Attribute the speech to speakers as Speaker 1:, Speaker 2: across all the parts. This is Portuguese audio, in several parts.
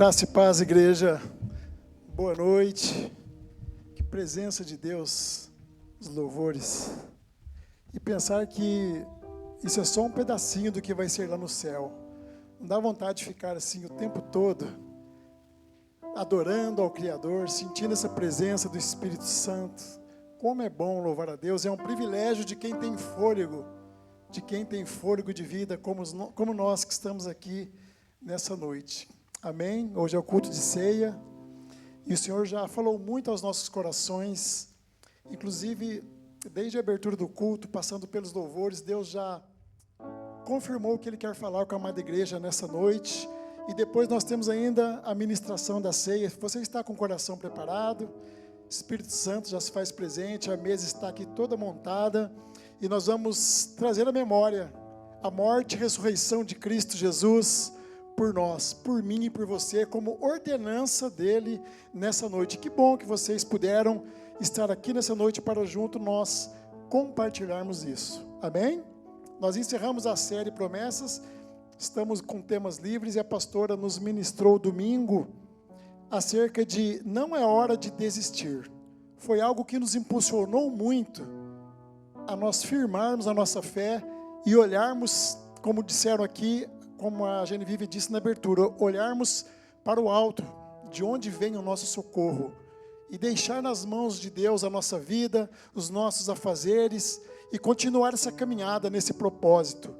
Speaker 1: Graça e paz, igreja. Boa noite. Que presença de Deus, os louvores. E pensar que isso é só um pedacinho do que vai ser lá no céu. Não dá vontade de ficar assim o tempo todo, adorando ao Criador, sentindo essa presença do Espírito Santo. Como é bom louvar a Deus. É um privilégio de quem tem fôlego, de vida, como nós que estamos aqui nessa noite. Amém? Hoje é o culto de ceia. E o Senhor já falou muito aos nossos corações. Inclusive, desde a abertura do culto, passando pelos louvores, Deus já confirmou que Ele quer falar com a amada igreja nessa noite. E depois nós temos ainda a ministração da ceia. Você está com o coração preparado? Espírito Santo já se faz presente, a mesa está aqui toda montada. E nós vamos trazer à memória a morte e ressurreição de Cristo Jesus por nós, por mim e por você, como ordenança dele nessa noite. Que bom que vocês puderam estar aqui nessa noite para junto nós compartilharmos isso. Amém? Nós encerramos a série Promessas, estamos com temas livres e a pastora nos ministrou domingo acerca de não é hora de desistir. Foi algo que nos impulsionou muito a nós firmarmos a nossa fé e olharmos, como disseram aqui, como a Genevieve disse na abertura, olharmos para o alto, de onde vem o nosso socorro, e deixar nas mãos de Deus a nossa vida, os nossos afazeres, e continuar essa caminhada nesse propósito.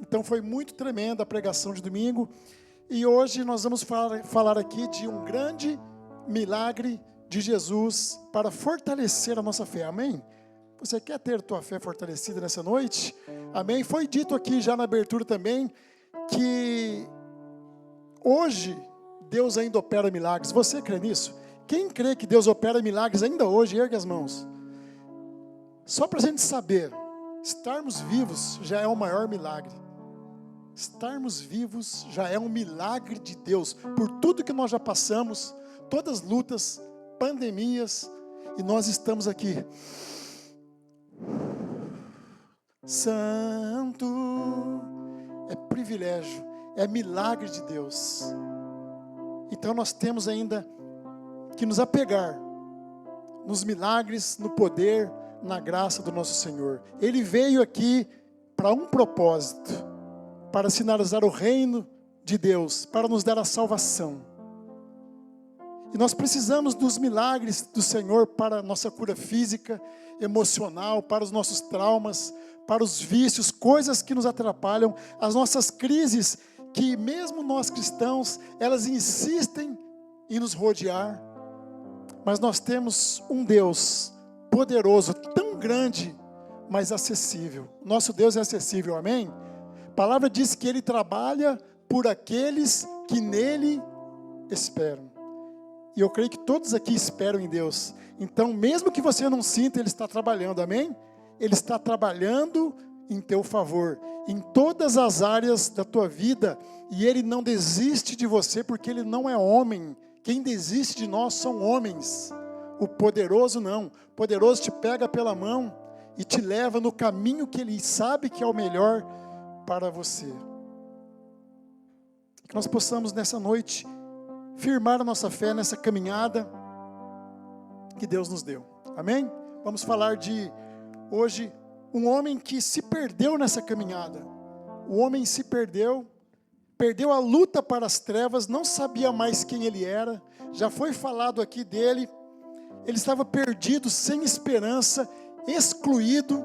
Speaker 1: Então foi muito tremenda a pregação de domingo, e hoje nós vamos falar aqui de um grande milagre de Jesus para fortalecer a nossa fé, amém? Você quer ter tua fé fortalecida nessa noite? Amém? Foi dito aqui já na abertura também, que hoje Deus ainda opera milagres. Você crê nisso? Quem crê que Deus opera milagres ainda hoje, ergue as mãos. Só para a gente saber, estarmos vivos já é o maior milagre. Estarmos vivos já é um milagre de Deus, por tudo que nós já passamos, todas as lutas, pandemias, e nós estamos aqui. Santo, é privilégio, é milagre de Deus. Então nós temos ainda que nos apegar nos milagres, no poder, na graça do nosso Senhor. Ele veio aqui para um propósito, para sinalizar o reino de Deus, para nos dar a salvação. E nós precisamos dos milagres do Senhor para a nossa cura física, emocional, para os nossos traumas, para os vícios, coisas que nos atrapalham, as nossas crises, que mesmo nós cristãos, elas insistem em nos rodear. Mas nós temos um Deus poderoso, tão grande, mas acessível. Nosso Deus é acessível, amém? A palavra diz que Ele trabalha por aqueles que nele esperam. E eu creio que todos aqui esperam em Deus. Então, mesmo que você não sinta, Ele está trabalhando, amém? Ele está trabalhando em teu favor, em todas as áreas da tua vida. E Ele não desiste de você, porque Ele não é homem. Quem desiste de nós são homens. O poderoso não. O poderoso te pega pela mão e te leva no caminho que Ele sabe que é o melhor para você. Que nós possamos nessa noite firmar a nossa fé nessa caminhada que Deus nos deu. Amém? Vamos falar de, hoje, um homem que se perdeu nessa caminhada. O homem se perdeu a luta para as trevas, não sabia mais quem ele era. Já foi falado aqui dele. Ele estava perdido, sem esperança, excluído.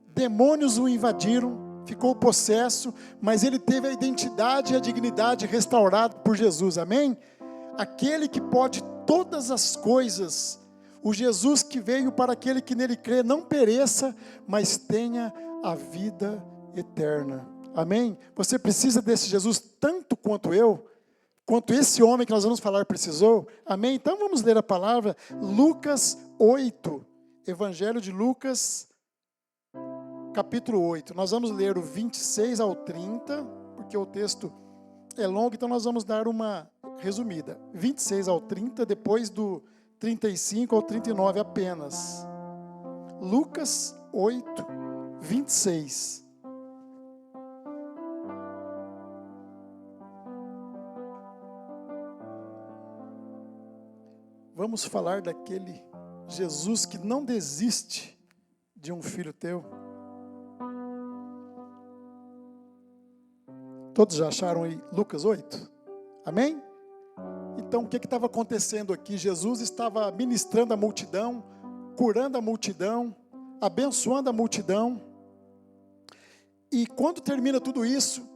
Speaker 1: Demônios o invadiram. Ficou possesso, mas ele teve a identidade e a dignidade restaurada por Jesus, amém? Aquele que pode todas as coisas, o Jesus que veio para aquele que nele crê, não pereça, mas tenha a vida eterna, amém? Você precisa desse Jesus tanto quanto eu, quanto esse homem que nós vamos falar precisou, amém? Então vamos ler a palavra, Lucas 8, Evangelho de Lucas, capítulo 8, nós vamos ler o 26 ao 30, porque o texto é longo, então nós vamos dar uma resumida. 26 ao 30, depois do 35 ao 39 apenas. Lucas 8, 26. Vamos falar daquele Jesus que não desiste de um filho teu. Todos já acharam aí Lucas 8? Amém? Então o que estava acontecendo aqui? Jesus estava ministrando a multidão, curando a multidão, abençoando a multidão. E quando termina tudo isso,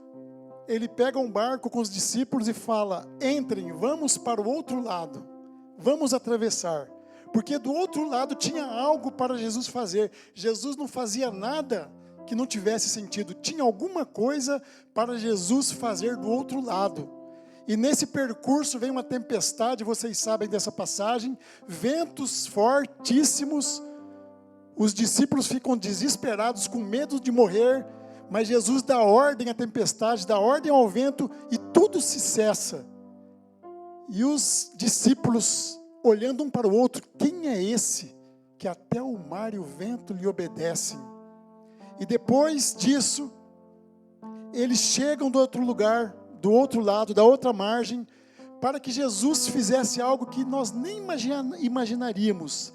Speaker 1: ele pega um barco com os discípulos e fala: entrem, vamos para o outro lado, vamos atravessar. Porque do outro lado tinha algo para Jesus fazer. Jesus não fazia nada que não tivesse sentido. Tinha alguma coisa para Jesus fazer do outro lado. E nesse percurso vem uma tempestade, vocês sabem dessa passagem, ventos fortíssimos. Os discípulos ficam desesperados, com medo de morrer, mas Jesus dá ordem à tempestade, dá ordem ao vento e tudo se cessa. E os discípulos, olhando um para o outro, quem é esse que até o mar e o vento lhe obedecem? E depois disso, eles chegam do outro lugar, do outro lado, da outra margem, para que Jesus fizesse algo que nós nem imaginaríamos.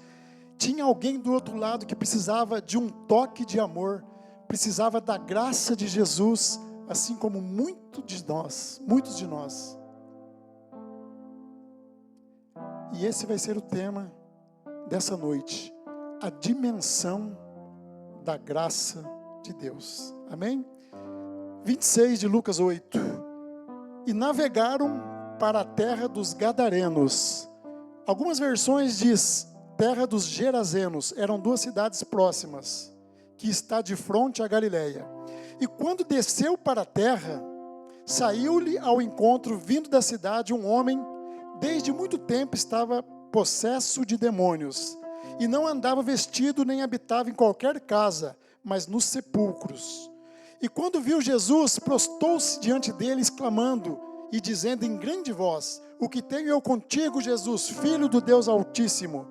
Speaker 1: Tinha alguém do outro lado que precisava de um toque de amor, precisava da graça de Jesus, assim como muitos de nós. E esse vai ser o tema dessa noite, a dimensão da graça de Deus. Amém? 26 de Lucas 8. E navegaram para a terra dos Gadarenos. Algumas versões diz terra dos Gerazenos. Eram duas cidades próximas, que está de frente à Galileia. E quando desceu para a terra, saiu-lhe ao encontro, vindo da cidade, um homem, desde muito tempo estava possesso de demônios, e não andava vestido, nem habitava em qualquer casa, mas nos sepulcros. E quando viu Jesus, prostou-se diante dele, exclamando e dizendo em grande voz: o que tenho eu contigo, Jesus, Filho do Deus Altíssimo?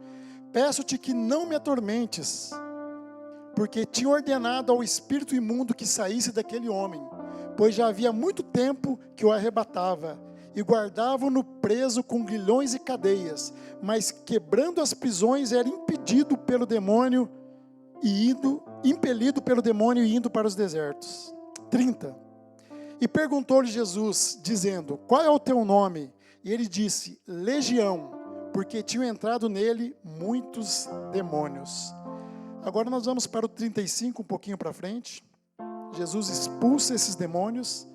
Speaker 1: Peço-te que não me atormentes. Porque tinha ordenado ao espírito imundo que saísse daquele homem, pois já havia muito tempo que o arrebatava, e guardavam-no preso com grilhões e cadeias, mas quebrando as prisões era impelido pelo demônio e indo para os desertos. 30. E perguntou-lhe Jesus, dizendo: qual é o teu nome? E ele disse: Legião, porque tinham entrado nele muitos demônios. Agora nós vamos para o 35, um pouquinho para frente. Jesus expulsa esses demônios.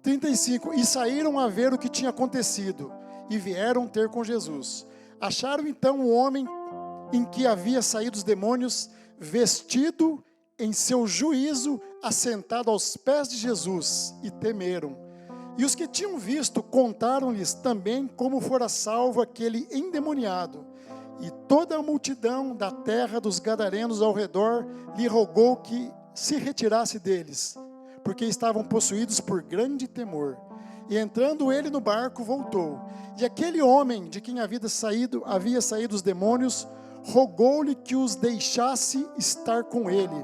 Speaker 1: 35, e saíram a ver o que tinha acontecido, e vieram ter com Jesus. Acharam então o homem em que havia saído os demônios, vestido em seu juízo, assentado aos pés de Jesus, e temeram. E os que tinham visto contaram-lhes também como fora salvo aquele endemoniado. E toda a multidão da terra dos Gadarenos ao redor lhe rogou que se retirasse deles, porque estavam possuídos por grande temor. E entrando ele no barco, voltou. E aquele homem de quem havia saído os demônios, rogou-lhe que os deixasse estar com ele.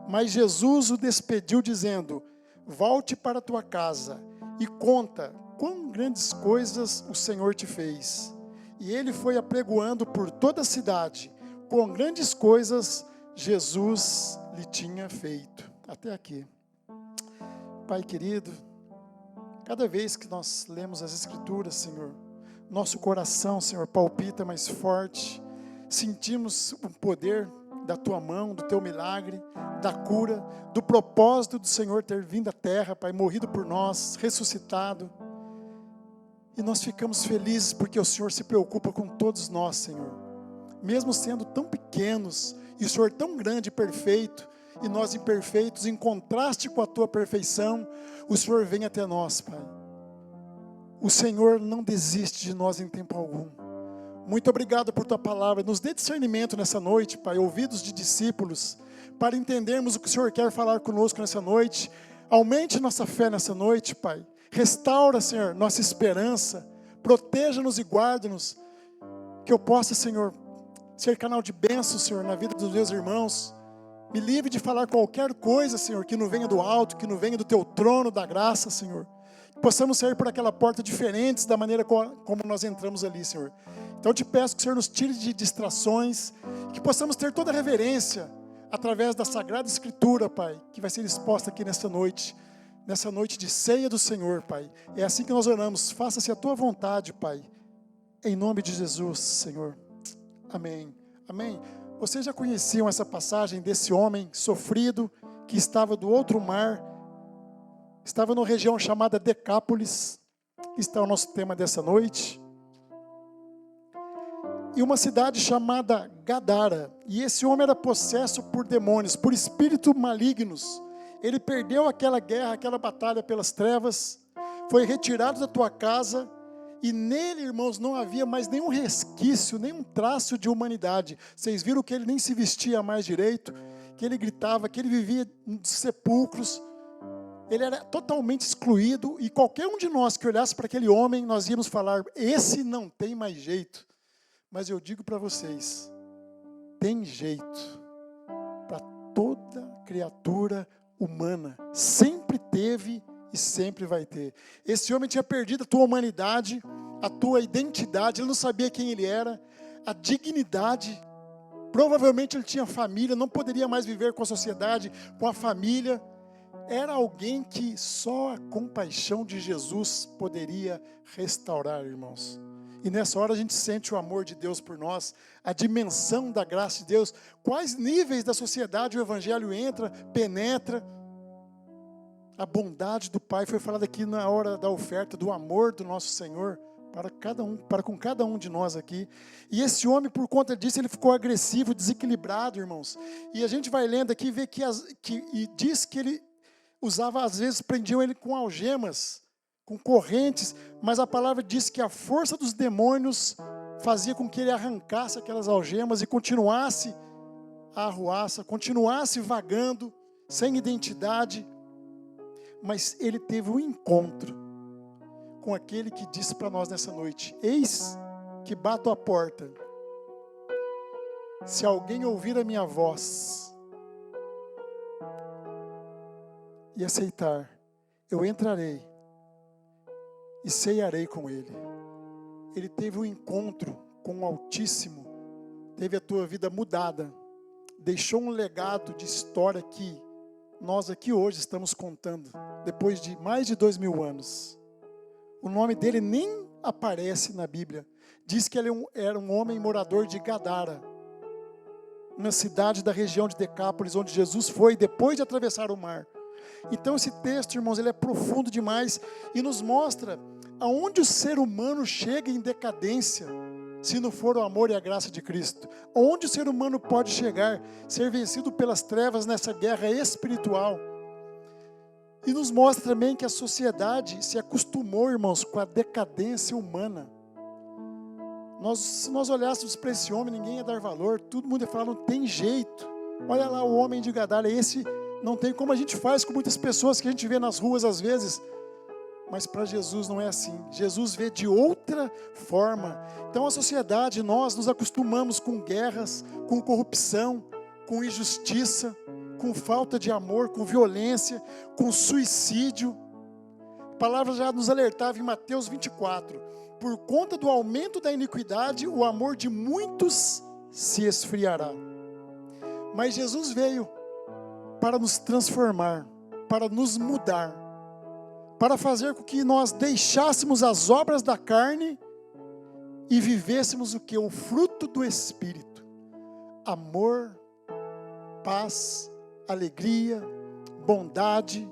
Speaker 1: Mas Jesus o despediu, dizendo: volte para a tua casa e conta quão grandes coisas o Senhor te fez. E ele foi apregoando por toda a cidade, quão grandes coisas Jesus lhe tinha feito. Até aqui. Pai querido, cada vez que nós lemos as Escrituras, Senhor, nosso coração, Senhor, palpita mais forte. Sentimos o poder da Tua mão, do Teu milagre, da cura, do propósito do Senhor ter vindo à terra, Pai, morrido por nós, ressuscitado. E nós ficamos felizes porque o Senhor se preocupa com todos nós, Senhor. Mesmo sendo tão pequenos, e o Senhor tão grande e perfeito, e nós imperfeitos, em contraste com a Tua perfeição, o Senhor vem até nós, Pai. O Senhor não desiste de nós em tempo algum. Muito obrigado por Tua palavra. Nos dê discernimento nessa noite, Pai, ouvidos de discípulos, para entendermos o que o Senhor quer falar conosco nessa noite. Aumente nossa fé nessa noite, Pai. Restaura, Senhor, nossa esperança. Proteja-nos e guarda-nos. Que eu possa, Senhor, ser canal de bênção, Senhor, na vida dos meus irmãos. Me livre de falar qualquer coisa, Senhor, que não venha do alto, que não venha do Teu trono da graça, Senhor. Que possamos sair por aquela porta diferentes da maneira como nós entramos ali, Senhor. Então eu te peço que o Senhor nos tire de distrações, que possamos ter toda a reverência através da Sagrada Escritura, Pai, que vai ser exposta aqui nessa noite de ceia do Senhor, Pai. É assim que nós oramos, faça-se a Tua vontade, Pai, em nome de Jesus, Senhor. Amém. Amém. Vocês já conheciam essa passagem desse homem sofrido, que estava do outro mar, estava numa região chamada Decápolis, que está o nosso tema dessa noite, e uma cidade chamada Gadara, e esse homem era possesso por demônios, por espíritos malignos. Ele perdeu aquela guerra, aquela batalha pelas trevas, foi retirado da tua casa, e nele, irmãos, não havia mais nenhum resquício, nenhum traço de humanidade. Vocês viram que ele nem se vestia mais direito, que ele gritava, que ele vivia em sepulcros, ele era totalmente excluído, e qualquer um de nós que olhasse para aquele homem, nós íamos falar, esse não tem mais jeito. Mas eu digo para vocês, tem jeito para toda criatura humana, sempre teve e sempre vai ter. Esse homem tinha perdido a tua humanidade, a tua identidade, ele não sabia quem ele era, a dignidade, provavelmente ele tinha família, não poderia mais viver com a sociedade, com a família. Era alguém que só a compaixão de Jesus poderia restaurar, irmãos. E nessa hora a gente sente o amor de Deus por nós, a dimensão da graça de Deus, quais níveis da sociedade o Evangelho entra, penetra. A bondade do Pai foi falada aqui na hora da oferta, do amor do nosso Senhor, para com cada um de nós aqui. E esse homem, por conta disso, ele ficou agressivo, desequilibrado, irmãos. E a gente vai lendo aqui, vê e diz que ele usava, às vezes, prendiam ele com algemas, com correntes, mas a palavra diz que a força dos demônios fazia com que ele arrancasse aquelas algemas e continuasse a arruaça, continuasse vagando, sem identidade. Mas ele teve um encontro com aquele que disse para nós nessa noite: eis que bato à porta, se alguém ouvir a minha voz e aceitar, eu entrarei e ceiarei com ele. Ele teve um encontro com o Altíssimo, teve a tua vida mudada, deixou um legado de história que nós aqui hoje estamos contando, depois de mais de 2000 anos. O nome dele nem aparece na Bíblia. Diz que ele era um homem morador de Gadara, uma cidade da região de Decápolis, onde Jesus foi depois de atravessar o mar. Então esse texto, irmãos, ele é profundo demais e nos mostra aonde o ser humano chega em decadência, se não for o amor e a graça de Cristo. Onde o ser humano pode chegar, ser vencido pelas trevas nessa guerra espiritual. E nos mostra também que a sociedade se acostumou, irmãos, com a decadência humana. Se nós olhássemos para esse homem, ninguém ia dar valor, todo mundo ia falar, não tem jeito. Olha lá o homem de Gadara, esse não tem, como a gente faz com muitas pessoas que a gente vê nas ruas às vezes. Mas para Jesus não é assim. Jesus vê de outra forma. Então a sociedade, nós nos acostumamos com guerras, com corrupção, com injustiça, com falta de amor, com violência, com suicídio. A palavra já nos alertava em Mateus 24. Por conta do aumento da iniquidade, o amor de muitos se esfriará. Mas Jesus veio para nos transformar, para nos mudar, para fazer com que nós deixássemos as obras da carne e vivêssemos o que? O fruto do Espírito. Amor, paz, alegria, bondade,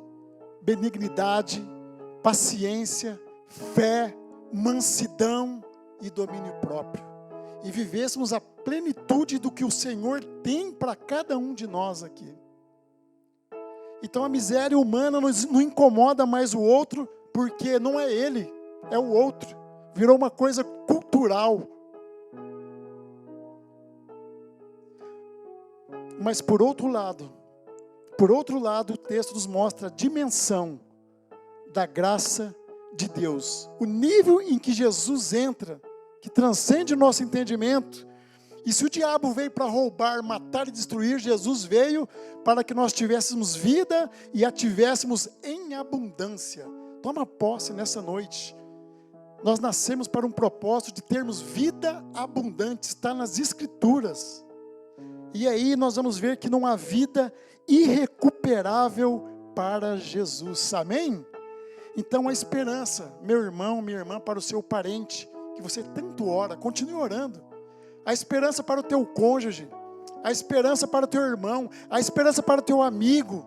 Speaker 1: benignidade, paciência, fé, mansidão e domínio próprio. E vivêssemos a plenitude do que o Senhor tem para cada um de nós aqui. Então a miséria humana não incomoda mais o outro, porque não é ele, é o outro. Virou uma coisa cultural. Mas por outro lado, o texto nos mostra a dimensão da graça de Deus. O nível em que Jesus entra, que transcende o nosso entendimento. E se o diabo veio para roubar, matar e destruir, Jesus veio para que nós tivéssemos vida e a tivéssemos em abundância. Toma posse nessa noite. Nós nascemos para um propósito de termos vida abundante, está nas Escrituras. E aí nós vamos ver que não há vida irrecuperável para Jesus, amém? Então a esperança, meu irmão, minha irmã, para o seu parente, que você tanto ora, continue orando. A esperança para o teu cônjuge, a esperança para o teu irmão, a esperança para o teu amigo.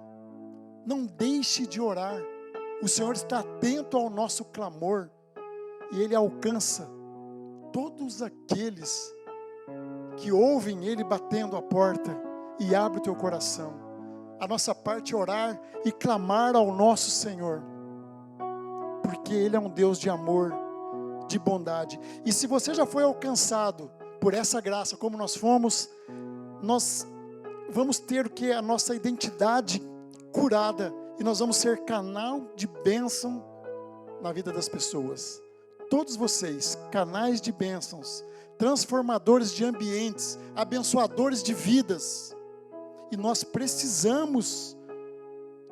Speaker 1: Não deixe de orar. O Senhor está atento ao nosso clamor e Ele alcança todos aqueles que ouvem Ele batendo a porta e abre o teu coração. A nossa parte é orar e clamar ao nosso Senhor, porque Ele é um Deus de amor, de bondade. E se você já foi alcançado por essa graça, como nós fomos, nós vamos ter o que? A nossa identidade curada, e nós vamos ser canal de bênção na vida das pessoas. Todos vocês, canais de bênçãos, transformadores de ambientes, abençoadores de vidas. E nós precisamos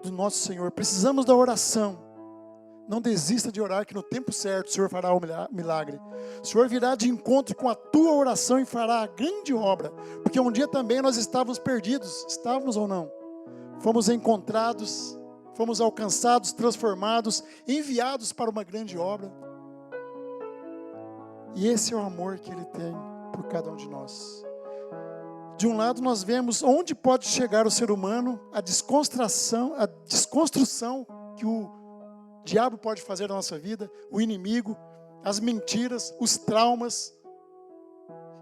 Speaker 1: do nosso Senhor, precisamos da oração. Não desista de orar, que no tempo certo o Senhor fará o milagre. O Senhor virá de encontro com a tua oração e fará a grande obra. Porque um dia também nós estávamos perdidos, estávamos ou não? Fomos encontrados, fomos alcançados, transformados, enviados para uma grande obra. E esse é o amor que Ele tem por cada um de nós. De um lado nós vemos onde pode chegar o ser humano, a desconstrução que o diabo pode fazer na nossa vida, o inimigo, as mentiras, os traumas.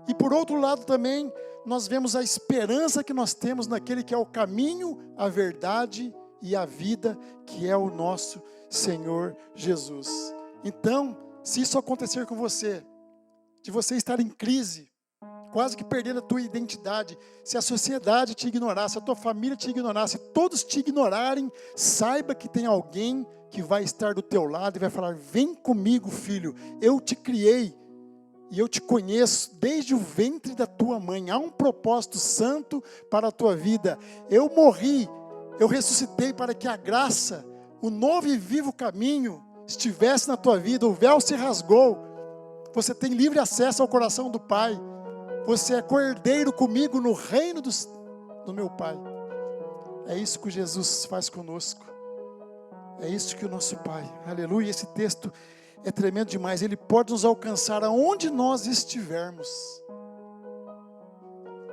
Speaker 1: E por outro lado também, nós vemos a esperança que nós temos naquele que é o caminho, a verdade e a vida, que é o nosso Senhor Jesus. Então, se isso acontecer com você, de você estar em crise, quase que perdendo a tua identidade, se a sociedade te ignorar, se a tua família te ignorar, se todos te ignorarem, saiba que tem alguém que vai estar do teu lado e vai falar: vem comigo, filho, eu te criei e eu te conheço desde o ventre da tua mãe. Há um propósito santo para a tua vida. Eu morri, eu ressuscitei para que a graça, o novo e vivo caminho estivesse na tua vida. O véu se rasgou, você tem livre acesso ao coração do Pai. Você é co-herdeiro comigo no reino do meu Pai. É isso que Jesus faz conosco. É isso que o nosso Pai, aleluia, esse texto é tremendo demais. Ele pode nos alcançar aonde nós estivermos.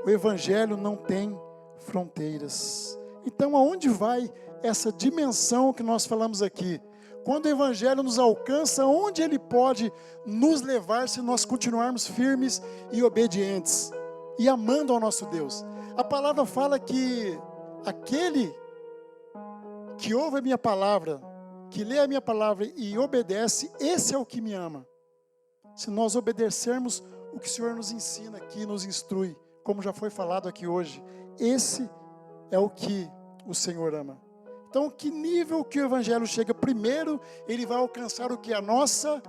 Speaker 1: O Evangelho não tem fronteiras. Então aonde vai essa dimensão que nós falamos aqui? Quando o Evangelho nos alcança, onde Ele pode nos levar se nós continuarmos firmes e obedientes e amando ao nosso Deus? A palavra fala que aquele que ouve a minha palavra, que lê a minha palavra e obedece, esse é o que me ama. Se nós obedecermos o que o Senhor nos ensina aqui, nos instrui, como já foi falado aqui hoje, esse é o que o Senhor ama. Então, que nível que o Evangelho chega? Primeiro, ele vai alcançar o que? A nossa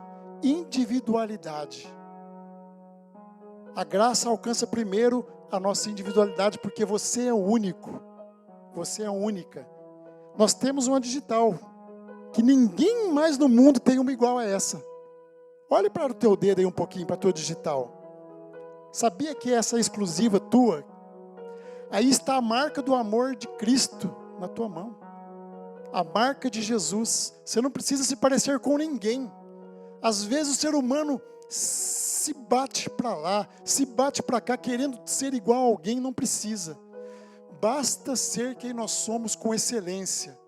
Speaker 1: individualidade. A graça alcança primeiro a nossa individualidade, porque você é único. Você é única. Nós temos uma digital, que ninguém mais no mundo tem uma igual a essa. Olhe para o teu dedo aí um pouquinho, para a tua digital. Sabia que essa é exclusiva tua? Aí está a marca do amor de Cristo na tua mão. A marca de Jesus. Você não precisa se parecer com ninguém. Às vezes o ser humano se bate para lá, se bate para cá, querendo ser igual a alguém. Não precisa. Basta ser quem nós somos com excelência.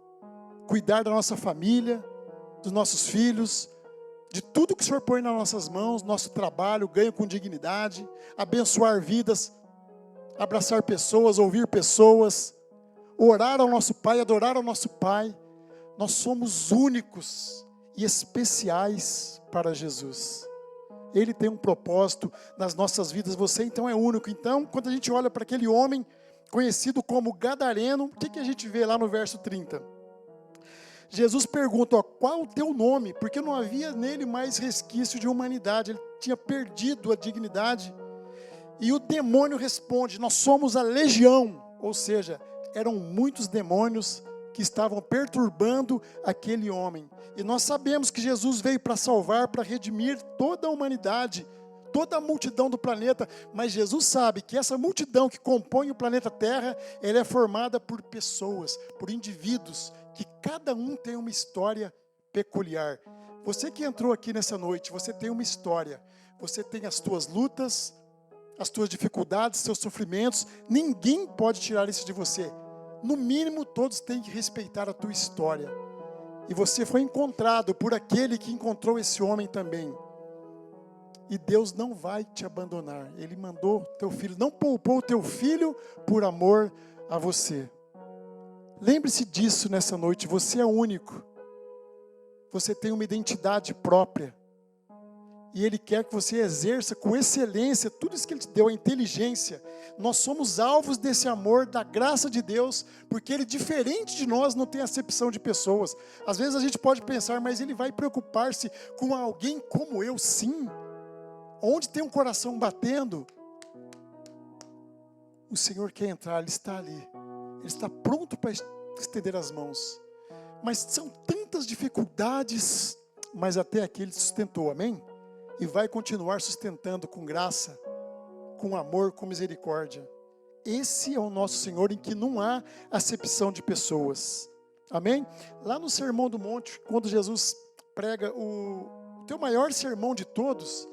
Speaker 1: Cuidar da nossa família, dos nossos filhos, de tudo que o Senhor põe nas nossas mãos, nosso trabalho, ganho com dignidade, abençoar vidas, abraçar pessoas, ouvir pessoas, orar ao nosso Pai, adorar ao nosso Pai. Nós somos únicos e especiais para Jesus. Ele tem um propósito nas nossas vidas. Você então é único. Então, quando a gente olha para aquele homem conhecido como Gadareno, o que a gente vê lá no verso 30? Jesus pergunta: qual o teu nome? Porque não havia nele mais resquício de humanidade. Ele tinha perdido a dignidade. E o demônio responde: nós somos a legião. Ou seja, eram muitos demônios que estavam perturbando aquele homem. E nós sabemos que Jesus veio para salvar, para redimir toda a humanidade, toda a multidão do planeta, mas Jesus sabe que essa multidão que compõe o planeta Terra, ela é formada por pessoas, por indivíduos, que cada um tem uma história peculiar. Você que entrou aqui nessa noite, você tem uma história, você tem as tuas lutas, as tuas dificuldades, seus sofrimentos, ninguém pode tirar isso de você. No mínimo, todos têm que respeitar a tua história. E você foi encontrado por aquele que encontrou esse homem também. E Deus não vai te abandonar. Ele mandou teu filho, não poupou teu filho por amor a você. Lembre-se disso nessa noite, você é único. Você tem uma identidade própria. E Ele quer que você exerça com excelência tudo isso que Ele te deu, a inteligência. Nós somos alvos desse amor, da graça de Deus, porque Ele, diferente de nós, não tem acepção de pessoas. Às vezes a gente pode pensar, mas Ele vai preocupar-se com alguém como eu? Sim. Onde tem um coração batendo, o Senhor quer entrar, Ele está ali. Ele está pronto para estender as mãos. Mas são tantas dificuldades, mas até aqui Ele sustentou, amém? E vai continuar sustentando com graça, com amor, com misericórdia. Esse é o nosso Senhor, em que não há acepção de pessoas. Amém? Lá no Sermão do Monte, quando Jesus prega o teu maior sermão de todos,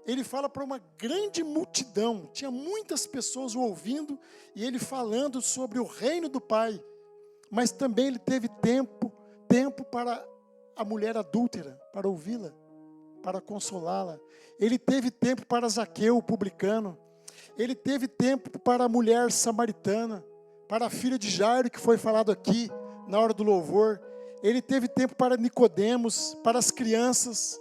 Speaker 1: Ele fala para uma grande multidão. Tinha muitas pessoas o ouvindo e Ele falando sobre o reino do Pai. Mas também Ele teve tempo para a mulher adúltera, para ouvi-la, para consolá-la. Ele teve tempo para Zaqueu, o publicano. Ele teve tempo para a mulher samaritana, para a filha de Jairo, que foi falado aqui na hora do louvor. Ele teve tempo para Nicodemos, para as crianças,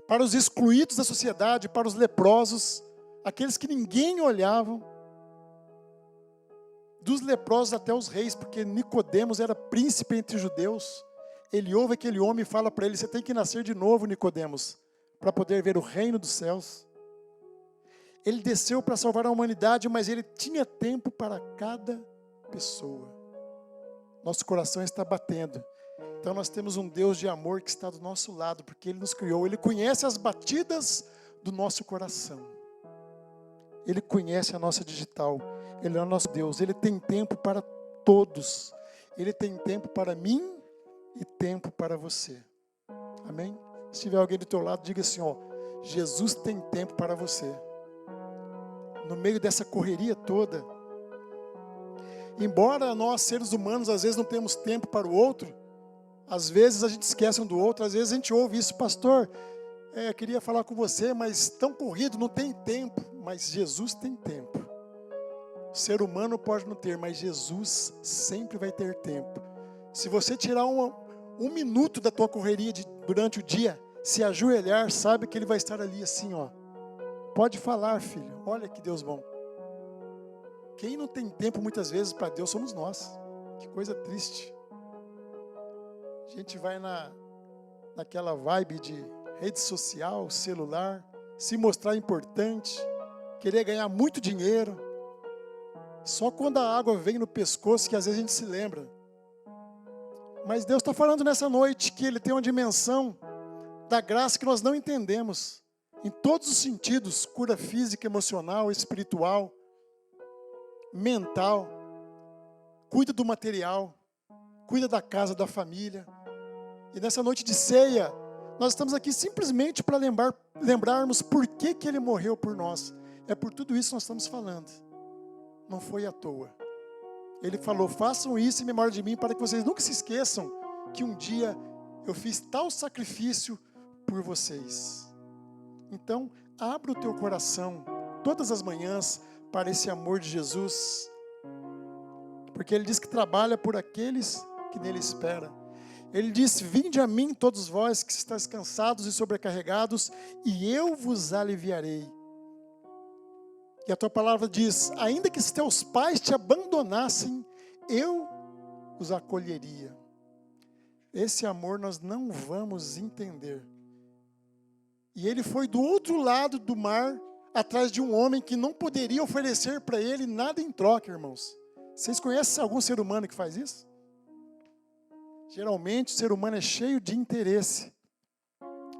Speaker 1: para os excluídos da sociedade, para os leprosos, aqueles que ninguém olhava. Dos leprosos até os reis, porque Nicodemos era príncipe entre os judeus. Ele ouve aquele homem e fala para ele: você tem que nascer de novo, Nicodemos, para poder ver o reino dos céus. Ele desceu para salvar a humanidade, mas Ele tinha tempo para cada pessoa. Nosso coração está batendo. Então nós temos um Deus de amor que está do nosso lado, porque Ele nos criou. Ele conhece as batidas do nosso coração. Ele conhece a nossa digital. Ele é o nosso Deus. Ele tem tempo para todos. Ele tem tempo para mim e tempo para você. Amém? Se tiver alguém do teu lado, diga assim, ó: Jesus tem tempo para você. No meio dessa correria toda, embora nós, seres humanos, às vezes não temos tempo para o outro, às vezes a gente esquece um do outro, às vezes a gente ouve isso: pastor, queria falar com você, mas tão corrido, não tem tempo. Mas Jesus tem tempo. O ser humano pode não ter, mas Jesus sempre vai ter tempo. Se você tirar um minuto da tua correria durante o dia, se ajoelhar, sabe que Ele vai estar ali assim, ó. Pode falar, filho. Olha que Deus bom. Quem não tem tempo muitas vezes para Deus somos nós. Que coisa triste. A gente vai naquela vibe de rede social, celular, se mostrar importante, querer ganhar muito dinheiro. Só quando a água vem no pescoço que às vezes a gente se lembra. Mas Deus está falando nessa noite que Ele tem uma dimensão da graça que nós não entendemos. Em todos os sentidos: cura física, emocional, espiritual, mental. Cuida do material, cuida da casa, da família. E nessa noite de ceia, nós estamos aqui simplesmente para lembrarmos por que Ele morreu por nós. É por tudo isso que nós estamos falando. Não foi à toa. Ele falou: façam isso em memória de mim, para que vocês nunca se esqueçam que um dia eu fiz tal sacrifício por vocês. Então, abra o teu coração todas as manhãs para esse amor de Jesus, porque Ele diz que trabalha por aqueles que nele esperam. Ele diz: vinde a mim todos vós que estáis cansados e sobrecarregados, e eu vos aliviarei. E a tua palavra diz: ainda que os teus pais te abandonassem, eu os acolheria. Esse amor nós não vamos entender. E Ele foi do outro lado do mar, atrás de um homem que não poderia oferecer para ele nada em troca, irmãos. Vocês conhecem algum ser humano que faz isso? Geralmente o ser humano é cheio de interesse,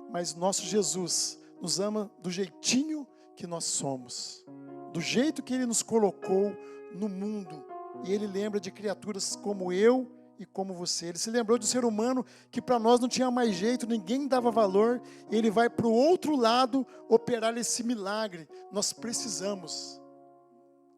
Speaker 1: mas nosso Jesus nos ama do jeitinho que nós somos, do jeito que Ele nos colocou no mundo. E Ele lembra de criaturas como eu e como você. Ele se lembrou de um ser humano que para nós não tinha mais jeito, ninguém dava valor. Ele vai para o outro lado operar esse milagre. Nós precisamos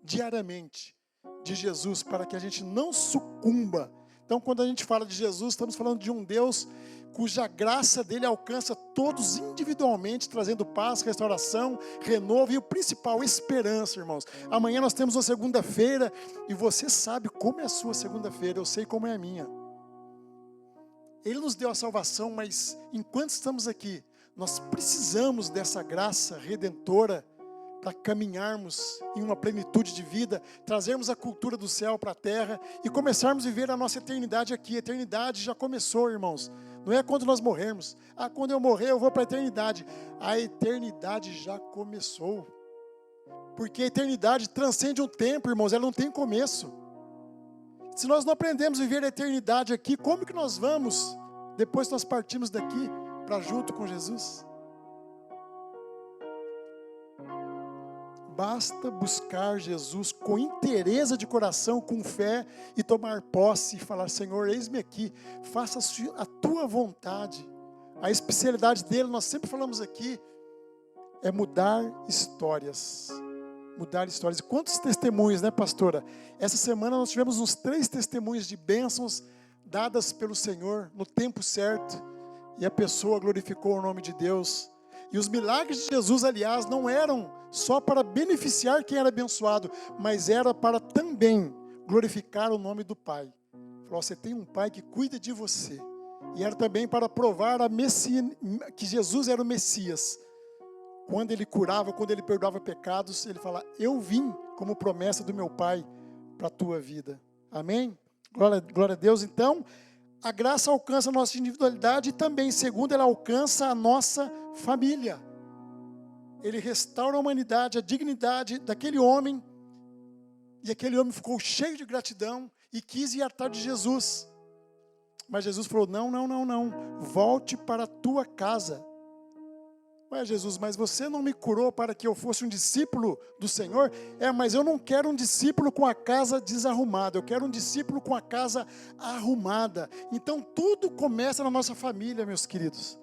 Speaker 1: diariamente de Jesus para que a gente não sucumba. Então, quando a gente fala de Jesus, estamos falando de um Deus cuja graça dele alcança todos individualmente, trazendo paz, restauração, renovo e o principal, esperança, irmãos. Amanhã nós temos uma segunda-feira e você sabe como é a sua segunda-feira, eu sei como é a minha. Ele nos deu a salvação, mas enquanto estamos aqui, nós precisamos dessa graça redentora para caminharmos em uma plenitude de vida, trazermos a cultura do céu para a terra e começarmos a viver a nossa eternidade aqui. A eternidade já começou, irmãos. Não é quando nós morrermos. Quando eu morrer eu vou para a eternidade. A eternidade já começou. Porque a eternidade transcende um tempo, irmãos, ela não tem começo. Se nós não aprendemos a viver a eternidade aqui, como que nós vamos, depois que nós partimos daqui, para junto com Jesus? Basta buscar Jesus com inteireza de coração, com fé, e tomar posse e falar: Senhor, eis-me aqui, faça a tua vontade. A especialidade dele, nós sempre falamos aqui, é mudar histórias. Mudar histórias. E quantos testemunhos, né, pastora? Essa semana nós tivemos uns 3 testemunhos de bênçãos dadas pelo Senhor no tempo certo, e a pessoa glorificou o nome de Deus. E os milagres de Jesus, aliás, não eram só para beneficiar quem era abençoado, mas era para também glorificar o nome do Pai. Falou: você tem um Pai que cuida de você. E era também para provar que Jesus era o Messias. Quando ele curava, quando ele perdoava pecados, ele fala: eu vim como promessa do meu Pai para a tua vida. Amém? Glória a Deus. Então, a graça alcança a nossa individualidade e também, segundo, ela alcança a nossa família. Ele restaura a humanidade, a dignidade daquele homem, e aquele homem ficou cheio de gratidão e quis ir atrás de Jesus. Mas Jesus falou: não, volte para a tua casa. Ué, Jesus, mas você não me curou para que eu fosse um discípulo do Senhor? Mas eu não quero um discípulo com a casa desarrumada, eu quero um discípulo com a casa arrumada. Então tudo começa na nossa família, meus queridos.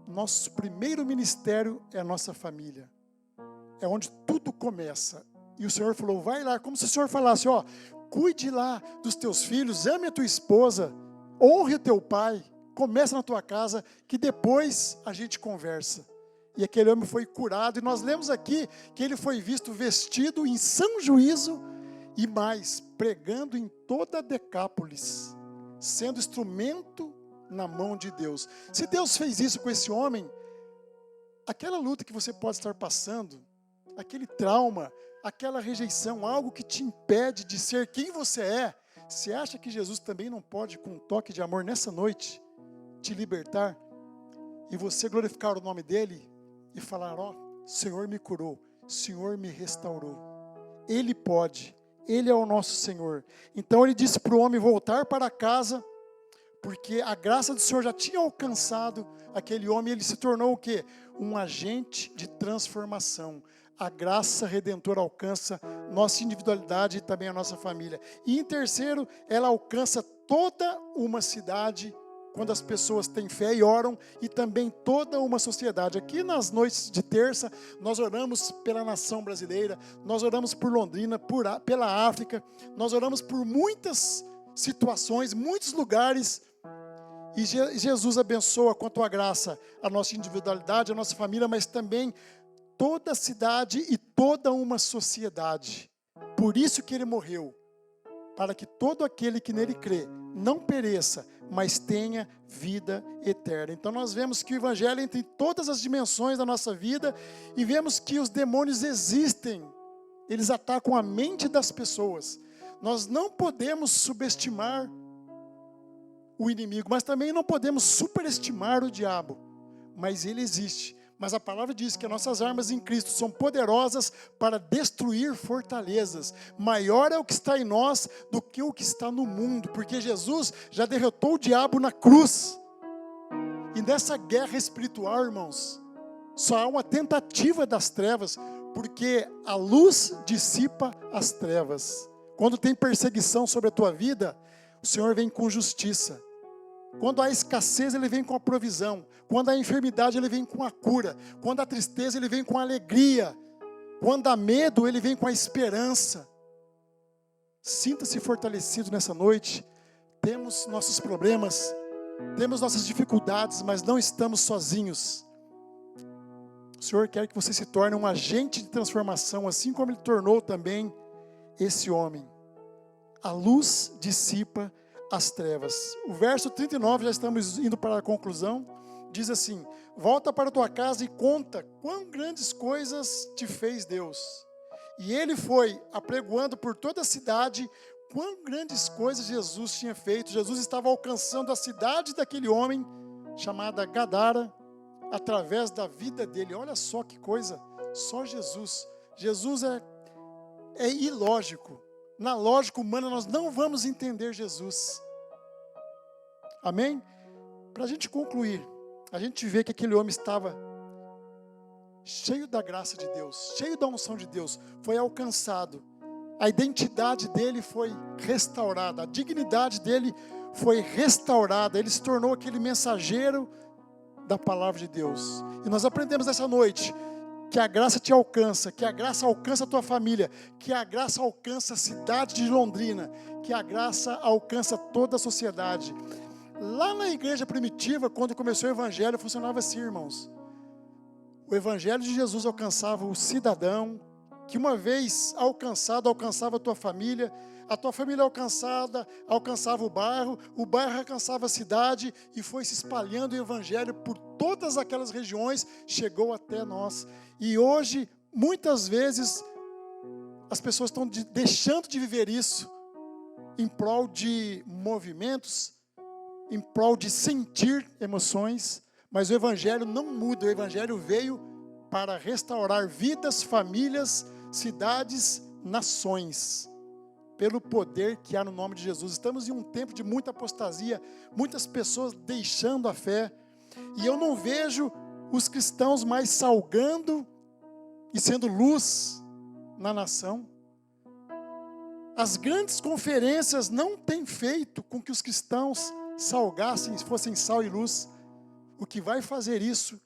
Speaker 1: Nosso primeiro ministério é a nossa família. É onde tudo começa. E o Senhor falou: vai lá, como se o Senhor falasse: cuide lá dos teus filhos, ame a tua esposa, honre o teu pai. Começa na tua casa, que depois a gente conversa. E aquele homem foi curado, e nós lemos aqui que ele foi visto vestido em são juízo, e mais, pregando em toda a Decápolis, sendo instrumento na mão de Deus. Se Deus fez isso com esse homem, aquela luta que você pode estar passando, aquele trauma, aquela rejeição, algo que te impede de ser quem você é, você acha que Jesus também não pode, com um toque de amor nessa noite, te libertar, e você glorificar o nome dele e falar: Senhor me curou, Senhor me restaurou. Ele pode, ele é o nosso Senhor. Então ele disse para o homem voltar para casa, porque a graça do Senhor já tinha alcançado aquele homem, e ele se tornou o quê? Um agente de transformação. A graça redentora alcança nossa individualidade e também a nossa família. E em terceiro, ela alcança toda uma cidade, quando as pessoas têm fé e oram, e também toda uma sociedade. Aqui nas noites de terça, nós oramos pela nação brasileira, nós oramos por Londrina, pela África, nós oramos por muitas situações, muitos lugares, e Jesus abençoa com a tua graça a nossa individualidade, a nossa família, mas também toda a cidade e toda uma sociedade. Por isso que ele morreu, para que todo aquele que nele crê não pereça, mas tenha vida eterna. Então nós vemos que o Evangelho entra em todas as dimensões da nossa vida, e vemos que os demônios existem, eles atacam a mente das pessoas. Nós não podemos subestimar o inimigo, mas também não podemos superestimar o diabo, mas ele existe. Mas a palavra diz que as nossas armas em Cristo são poderosas para destruir fortalezas. Maior é o que está em nós do que o que está no mundo, porque Jesus já derrotou o diabo na cruz. E nessa guerra espiritual, irmãos, só há uma tentativa das trevas, porque a luz dissipa as trevas. Quando tem perseguição sobre a tua vida, o Senhor vem com justiça. Quando há escassez, Ele vem com a provisão. Quando há enfermidade, Ele vem com a cura. Quando há tristeza, Ele vem com a alegria. Quando há medo, Ele vem com a esperança. Sinta-se fortalecido nessa noite. Temos nossos problemas, temos nossas dificuldades, mas não estamos sozinhos. O Senhor quer que você se torne um agente de transformação, assim como Ele tornou também esse homem. A luz dissipa as trevas. O verso 39, já estamos indo para a conclusão, diz assim: volta para tua casa e conta quão grandes coisas te fez Deus. E ele foi apregoando por toda a cidade quão grandes coisas Jesus tinha feito. Jesus estava alcançando a cidade daquele homem, chamada Gadara, através da vida dele. Olha só que coisa, só Jesus. Jesus é ilógico. Na lógica humana nós não vamos entender Jesus. Amém? Para a gente concluir, a gente vê que aquele homem estava cheio da graça de Deus, cheio da unção de Deus, foi alcançado. A identidade dele foi restaurada, a dignidade dele foi restaurada. Ele se tornou aquele mensageiro da palavra de Deus. E nós aprendemos nessa noite que a graça te alcança, que a graça alcança a tua família, que a graça alcança a cidade de Londrina, que a graça alcança toda a sociedade. Lá na igreja primitiva, quando começou o evangelho, funcionava assim, irmãos. O evangelho de Jesus alcançava o cidadão, que uma vez alcançado, alcançava a tua família alcançada, alcançava o bairro alcançava a cidade, e foi se espalhando o evangelho por todas aquelas regiões, chegou até nós. E hoje, muitas vezes, as pessoas estão deixando de viver isso, em prol de movimentos, em prol de sentir emoções, mas o evangelho não muda. O evangelho veio para restaurar vidas, famílias, cidades, nações, pelo poder que há no nome de Jesus. Estamos em um tempo de muita apostasia, muitas pessoas deixando a fé, e eu não vejo os cristãos mais salgando e sendo luz na nação. As grandes conferências não têm feito com que os cristãos salgassem, fossem sal e luz. O que vai fazer isso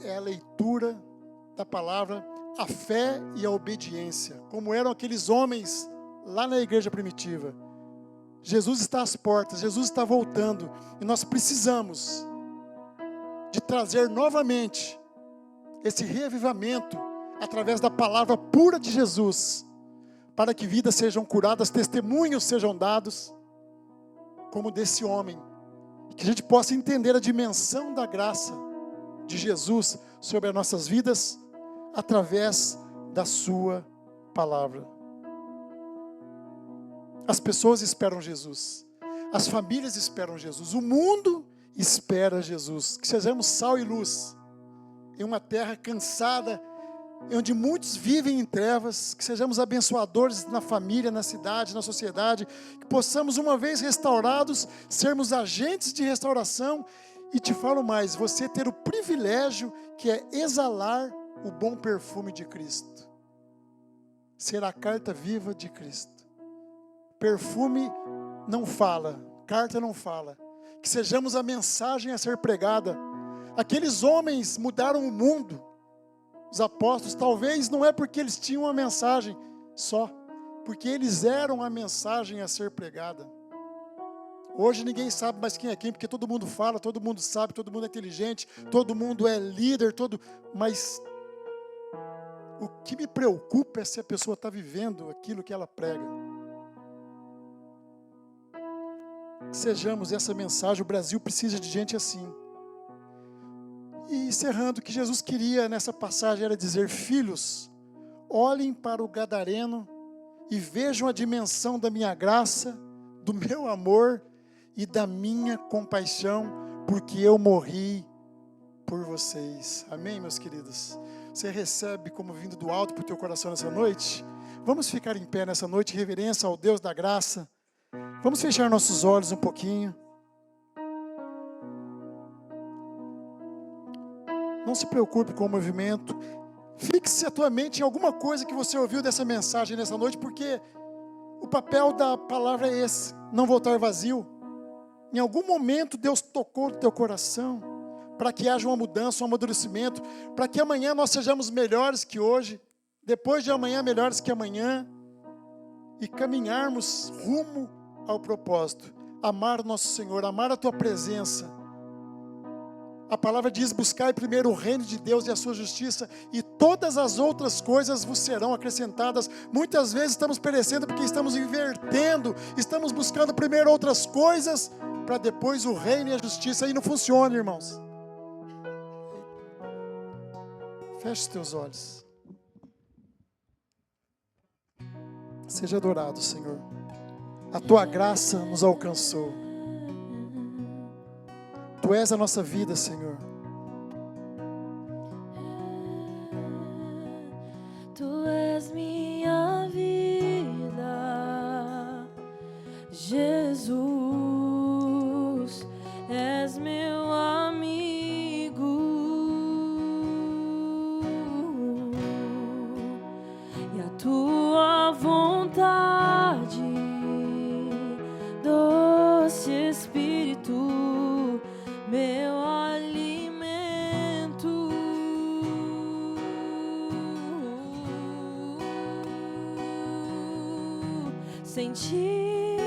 Speaker 1: é a leitura da palavra, a fé e a obediência, como eram aqueles homens lá na igreja primitiva. Jesus está às portas, Jesus está voltando, e nós precisamos de trazer novamente esse reavivamento através da palavra pura de Jesus, para que vidas sejam curadas, testemunhos sejam dados, como desse homem, que a gente possa entender a dimensão da graça de Jesus sobre as nossas vidas, através da sua palavra. As pessoas esperam Jesus, as famílias esperam Jesus, o mundo espera Jesus. Que sejamos sal e luz em uma terra cansada, onde muitos vivem em trevas. Que sejamos abençoadores na família, na cidade, na sociedade. Que possamos, uma vez restaurados, sermos agentes de restauração. E te falo mais, você ter o privilégio que é exalar o bom perfume de Cristo, ser a carta viva de Cristo. Perfume não fala, carta não fala. Que sejamos a mensagem a ser pregada. Aqueles homens mudaram o mundo. Os apóstolos, talvez não é porque eles tinham uma mensagem só, porque eles eram a mensagem a ser pregada. Hoje ninguém sabe mais quem é quem, porque todo mundo fala, todo mundo sabe, todo mundo é inteligente, todo mundo é líder, mas o que me preocupa é se a pessoa está vivendo aquilo que ela prega. Sejamos essa mensagem. O Brasil precisa de gente assim. E encerrando, o que Jesus queria nessa passagem era dizer: filhos, olhem para o gadareno e vejam a dimensão da minha graça, do meu amor e da minha compaixão, porque eu morri por vocês. Amém, meus queridos? Você recebe como vindo do alto para o teu coração nessa noite? Vamos ficar em pé nessa noite, em reverência ao Deus da graça. Vamos fechar nossos olhos um pouquinho. Não se preocupe com o movimento. Fixe a tua mente em alguma coisa que você ouviu dessa mensagem nessa noite, porque o papel da palavra é esse, não voltar vazio. Em algum momento Deus tocou no teu coração, para que haja uma mudança, um amadurecimento, para que amanhã nós sejamos melhores que hoje, depois de amanhã melhores que amanhã, e caminharmos rumo ao propósito, amar o nosso Senhor, amar a tua presença. A palavra diz: buscai primeiro o reino de Deus e a sua justiça, e todas as outras coisas vos serão acrescentadas. Muitas vezes estamos perecendo porque estamos invertendo, estamos buscando primeiro outras coisas, para depois o reino e a justiça, e não funciona, irmãos. Feche os teus olhos. Seja adorado, Senhor. A tua graça nos alcançou. Tu és a nossa vida, Senhor.
Speaker 2: Tu és minha vida, Jesus, és meu amigo, e a tua vontade, doce Espírito, meu alimento. Sem ti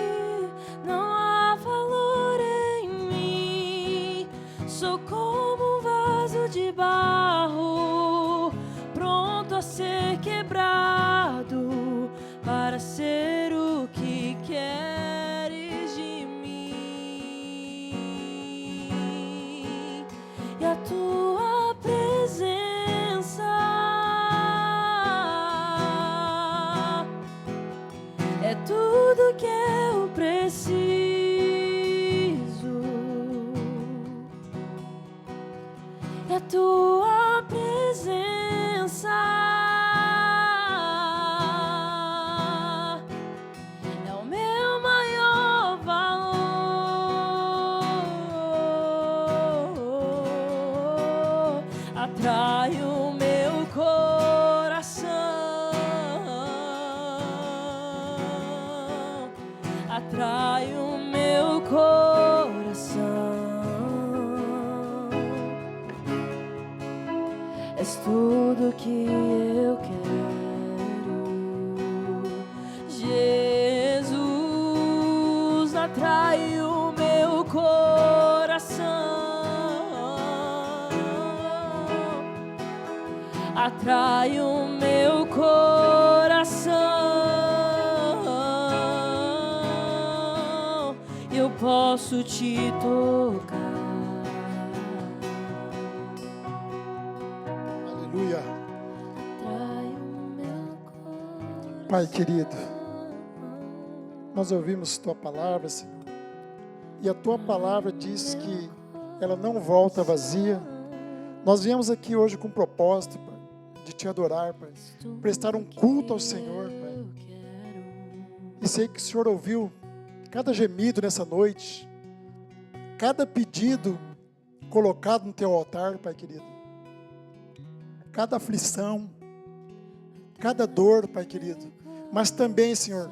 Speaker 2: não há valor em mim. Sou como um vaso de barro, pronto a ser quebrado, para ser o que queres de mim. E a tua presença é tudo que eu preciso. E a tua presença é o meu maior valor. Atrai o meu coração, atrai o meu coração. És tudo que eu quero, Jesus. Atrai o meu coração, atrai o meu coração. Eu posso te tocar.
Speaker 1: Aleluia.
Speaker 2: Atrai o meu coração.
Speaker 1: Pai querido, nós ouvimos tua palavra, Senhor, e a tua palavra diz que ela não volta vazia. Nós viemos aqui hoje com um propósito, Pai, de te adorar, Pai, prestar um culto ao Senhor, Pai. E sei que o Senhor ouviu cada gemido nessa noite, cada pedido colocado no teu altar, Pai querido, cada aflição, cada dor, Pai querido, mas também, Senhor,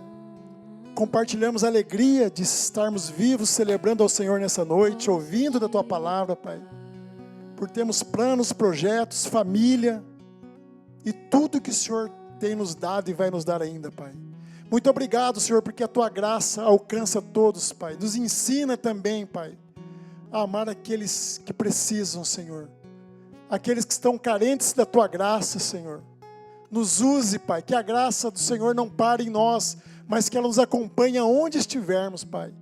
Speaker 1: compartilhamos a alegria de estarmos vivos, celebrando ao Senhor nessa noite, ouvindo da tua palavra, Pai, por termos planos, projetos, família e tudo que o Senhor tem nos dado e vai nos dar ainda, Pai. Muito obrigado, Senhor, porque a tua graça alcança todos, Pai. Nos ensina também, Pai, a amar aqueles que precisam, Senhor. Aqueles que estão carentes da tua graça, Senhor. Nos use, Pai, que a graça do Senhor não pare em nós, mas que ela nos acompanhe aonde estivermos, Pai.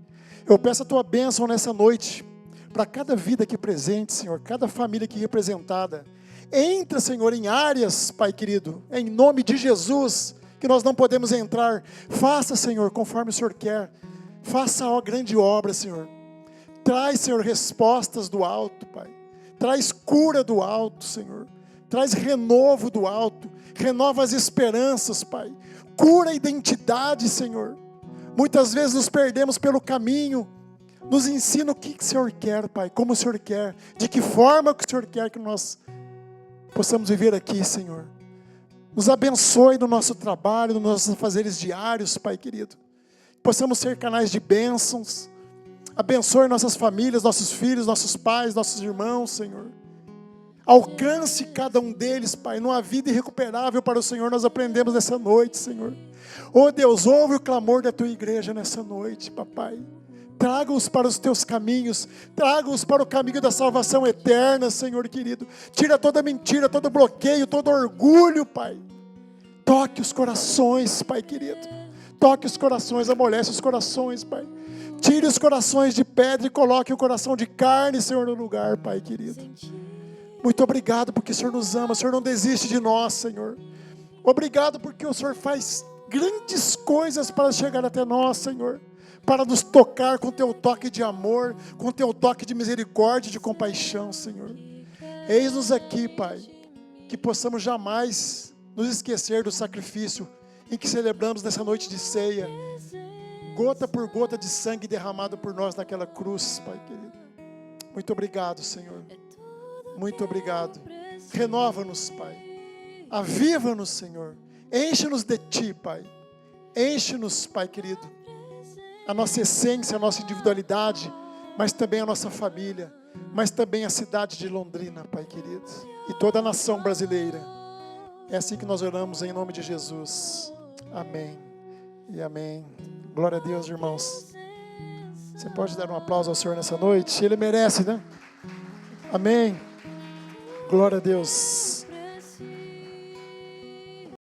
Speaker 1: Eu peço a tua bênção nessa noite, para cada vida aqui presente, Senhor, cada família aqui representada. Entra, Senhor, em áreas, Pai querido, em nome de Jesus, que nós não podemos entrar. Faça, Senhor, conforme o Senhor quer. Faça a grande obra, Senhor. Traz, Senhor, respostas do alto, Pai. Traz cura do alto, Senhor. Traz renovo do alto. Renova as esperanças, Pai. Cura a identidade, Senhor. Muitas vezes nos perdemos pelo caminho. Nos ensina o que o Senhor quer, Pai. Como o Senhor quer. De que forma que o Senhor quer que nós possamos viver aqui, Senhor. Nos abençoe no nosso trabalho, nos nossos afazeres diários, Pai querido. Possamos ser canais de bênçãos. Abençoe nossas famílias, nossos filhos, nossos pais, nossos irmãos, Senhor. Alcance cada um deles, Pai, numa vida irrecuperável para o Senhor, nós aprendemos nessa noite, Senhor. Oh Deus, ouve o clamor da Tua igreja nessa noite, Papai. Traga-os para os Teus caminhos, traga-os para o caminho da salvação eterna, Senhor querido. Tira toda mentira, todo bloqueio, todo orgulho, Pai. Toque os corações, Pai querido. Toque os corações, amolece os corações, Pai. Tire os corações de pedra e coloque o coração de carne, Senhor, no lugar, Pai querido. Muito obrigado porque o Senhor nos ama, o Senhor não desiste de nós, Senhor. Obrigado porque o Senhor faz grandes coisas para chegar até nós, Senhor. Para nos tocar com Teu toque de amor, com Teu toque de misericórdia e de compaixão, Senhor. Eis-nos aqui, Pai, que possamos jamais nos esquecer do sacrifício em que celebramos nessa noite de ceia. Gota por gota de sangue derramado por nós naquela cruz, Pai querido. Muito obrigado, Senhor. Muito obrigado. Renova-nos, Pai. Aviva-nos, Senhor. Enche-nos de Ti, Pai. Enche-nos, Pai querido. A nossa essência, a nossa individualidade, mas também a nossa família, mas também a cidade de Londrina, Pai querido. E toda a nação brasileira. É assim que nós oramos em nome de Jesus. Amém e amém. Glória a Deus, irmãos. Você pode dar um aplauso ao Senhor nessa noite? Ele merece, né? Amém. Glória a Deus.